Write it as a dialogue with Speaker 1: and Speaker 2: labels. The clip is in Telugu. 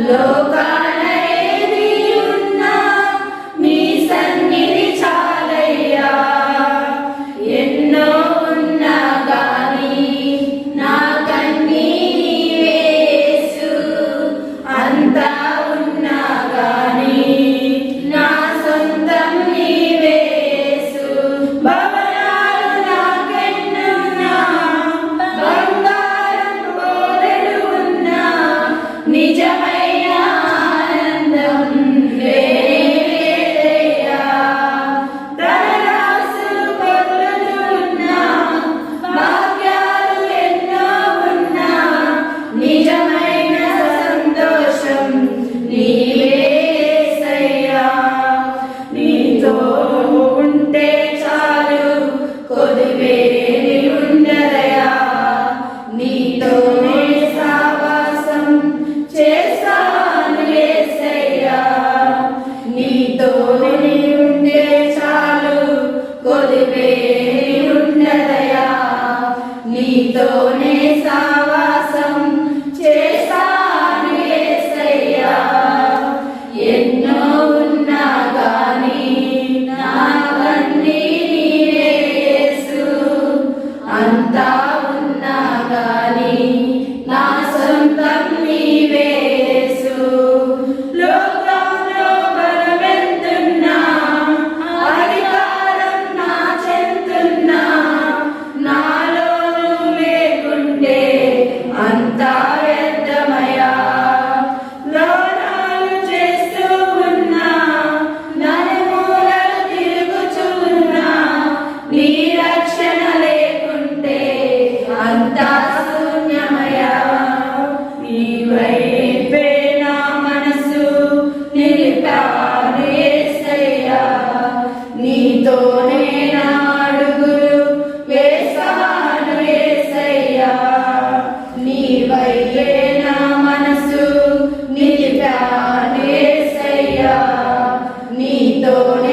Speaker 1: లోకాన ఏది ఉన్నా నీ సన్నిధి చాలయ్యా. ఎన్నో ఉన్నా గాని నాకన్నీ నీవే యేసు. అంతా ఉన్నా గాని నా సొంతం నీవే యేసు. భవనాలు నాకెన్నున్నా, బంగారం బోలెడు ఉన్నా, నిజమైన ఆనందం లేదయ్యా. ధనరాశులు కొద్దులు ఉన్నా, భాగ్యాలు ఎన్నో ఉన్నా, నిజమైన సంతోషం నీవే యేసయ్యా. నీతో ఉంటే చాలు, కొదువేమి ఉండదయా. నీతోనే సావాసం చేస్తాను యేసయ్యా. నీతోనే ఉంటే చాలు, కొదువేమి ఉండదయా. నీతోనే సావాసం చేస్తాను యేసయ్యా. ఎన్నో ఉన్నా గాని నాకన్నీ నీవే యేసు. అంతా ఉన్నా గాని నా సొంతం నీవే యేసు. లోకంలో బలమెంతున్నా, అధికారం నా చెంతున్నా, నాలో నువ్వు లేకుంటే అంతా వ్యర్థమయ్యా. లోనాలు చేస్తూ ఉన్నా, నలుమూలలు తిరుగుచున్నా, నీ రక్షణ లేకుంటే అంతా శూన్యమయ్యా. నీ వైపే నా మనసు నిలిపాను యేసయ్యా. నీతోనే నా అడుగులు వేసాను యేసయ్యా. నీ వైపే నా మనసు నిలిపాను యేసయ్యా. నీతోనే